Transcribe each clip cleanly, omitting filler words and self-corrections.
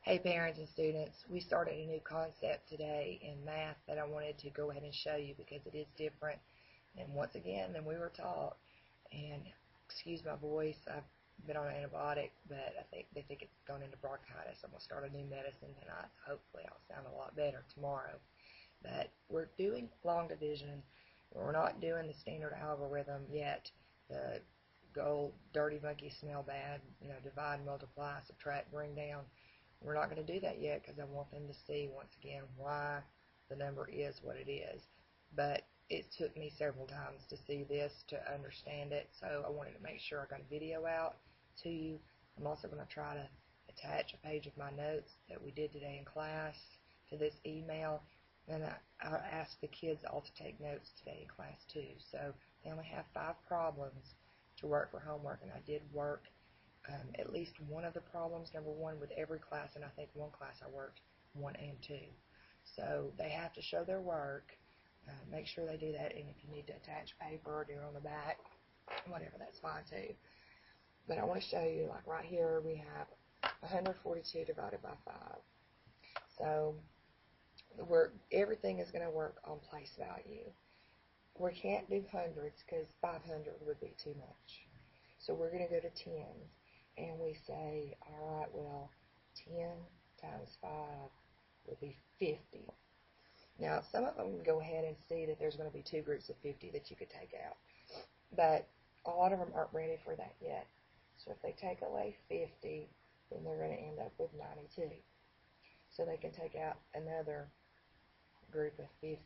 Hey parents and students, we started a new concept today in math that I wanted to go ahead and show you because it is different and once again than we were taught. And excuse my voice, I've been on an antibiotic, but they think it's gone into bronchitis. I'm going to start a new medicine tonight. Hopefully I'll sound a lot better tomorrow. But we're doing long division. We're not doing the standard algorithm yet. The gold, dirty monkey, smell bad, divide, multiply, subtract, bring down. We're not going to do that yet because I want them to see, once again, why the number is what it is. But it took me several times to see this, to understand it, so I wanted to make sure I got a video out to you. I'm also going to try to attach a page of my notes that we did today in class to this email, and I asked the kids all to take notes today in class too. So they only have 5 problems to work for homework, and I did work at least one of the problems, number 1, with every class, and I think one class I worked 1 and 2. So they have to show their work. Make sure they do that, and if you need to attach paper or do it on the back, whatever, that's fine too. But I want to show you, like right here, we have 142 divided by 5. So everything is going to work on place value. We can't do hundreds because 500 would be too much. So we're going to go to tens. And we say, all right, well, 10 times 5 would be 50. Now, some of them go ahead and see that there's going to be 2 groups of 50 that you could take out. But a lot of them aren't ready for that yet. So if they take away 50, then they're going to end up with 92. So they can take out another group of 50,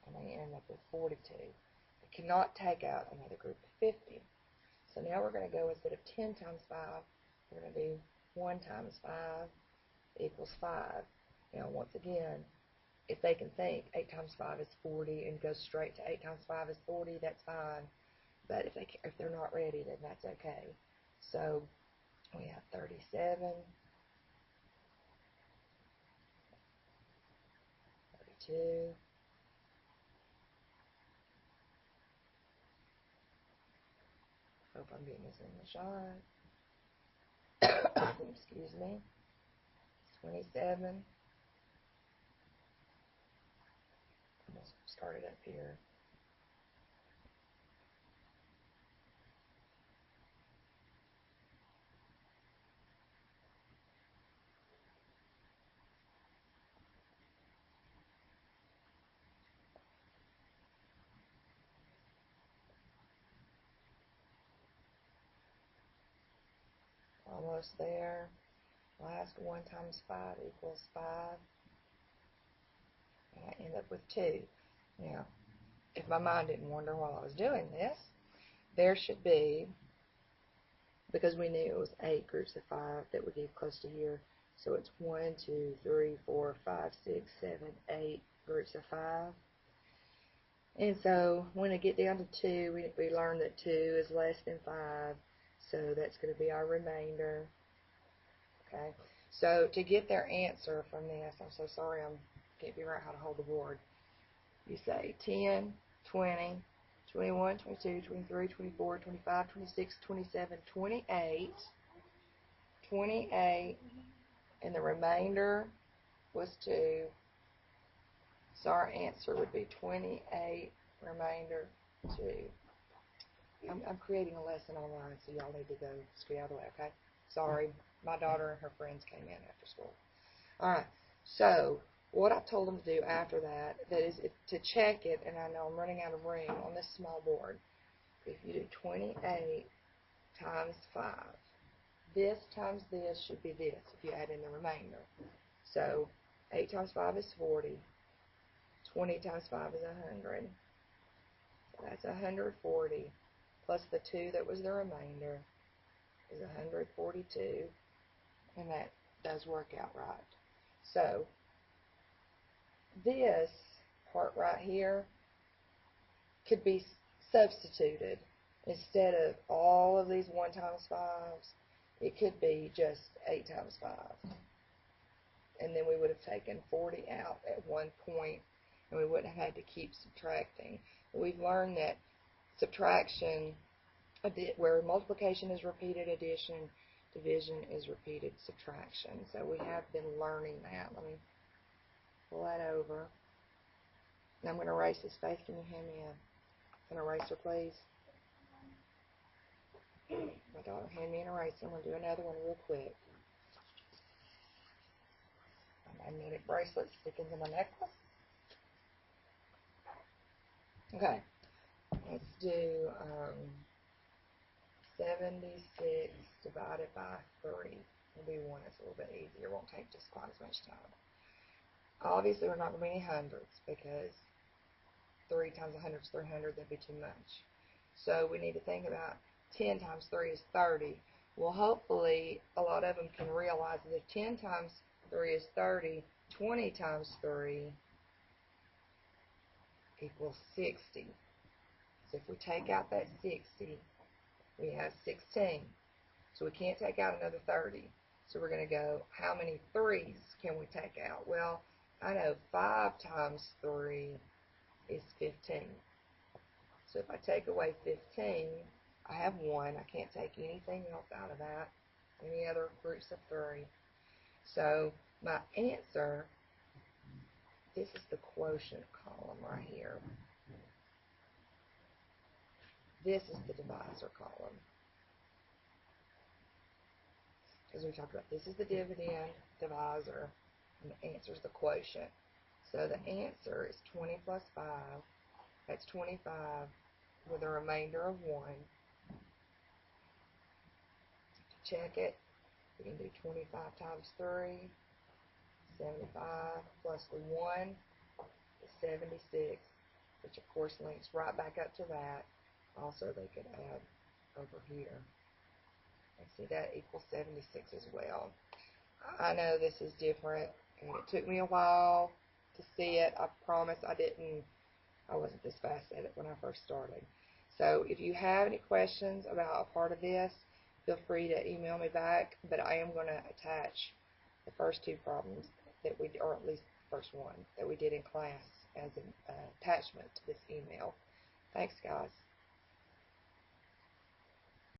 and they end up with 42. They cannot take out another group of 50. So now we're going to go, instead of 10 times 5, we're going to do 1 times 5 equals 5. Now, once again, if they can think 8 times 5 is 40 and go straight to 8 times 5 is 40, that's fine. But if they're not ready, then that's okay. So we have 37, 32, hope I'm getting this in the shot. Excuse me. 27. Let's start it up here. Almost there. Last 1 times 5 equals 5. And I end up with 2. Now, if my mind didn't wander while I was doing this, there should be, because we knew it was 8 groups of 5 that would get close to here, so it's 1, 2, 3, 4, 5, 6, 7, 8 groups of 5. And so when I get down to 2, we learned that 2 is less than 5, so that's going to be our remainder. Okay, so to get their answer from this, I'm so sorry, I can't figure out how to hold the board. You say 10, 20, 21, 22, 23, 24, 25, 26, 27, 28, 28, and the remainder was 2. So our answer would be 28, remainder 2. I'm creating a lesson online, so y'all need to go stay out of the way, okay? Sorry, my daughter and her friends came in after school. Alright, so what I told them to do after that is to check it, and I know I'm running out of room on this small board. If you do 28 times 5, this times this should be this if you add in the remainder. So 8 times 5 is 40. 20 times 5 is 100. So that's 140. Plus the 2 that was the remainder is 142. And that does work out right. So this part right here could be substituted. Instead of all of these 1 times 5s, it could be just 8 times 5. And then we would have taken 40 out at one point, and we wouldn't have had to keep subtracting. We've learned that subtraction, where multiplication is repeated addition, division is repeated subtraction. So we have been learning that. Let me pull that over. And I'm going to erase this space. Can you hand me an eraser, please? My daughter, hand me an eraser. I'm going to do another one real quick. A magnetic bracelet stick into my necklace. Okay, let's do 76 divided by 3 will be 1. It's a little bit easier. It won't take just quite as much time. Obviously, we're not going to be any hundreds because 3 times 100 is 300. That'd be too much. So we need to think about 10 times 3 is 30. Well, hopefully, a lot of them can realize that if 10 times 3 is 30, 20 times 3 equals 60. So if we take out that 60, we have 16. So we can't take out another 30. So we're going to go, how many 3's can we take out? Well, I know 5 times 3 is 15. So if I take away 15, I have 1. I can't take anything else out of that, any other groups of 3. So my answer, this is the quotient column right here. This is the divisor column. As we talked about, this is the dividend, divisor, and the answer is the quotient. So the answer is 20 plus 5. That's 25 with a remainder of 1. To check it, we can do 25 times 3, 75 plus the 1 is 76, which of course links right back up to that. Also, they could add over here. And see, that equals 76 as well. I know this is different, and it took me a while to see it. I promise I wasn't this fast at it when I first started. So if you have any questions about a part of this, feel free to email me back, but I am going to attach the first 2 problems that we, or at least the first one that we did in class as an attachment to this email. Thanks, guys.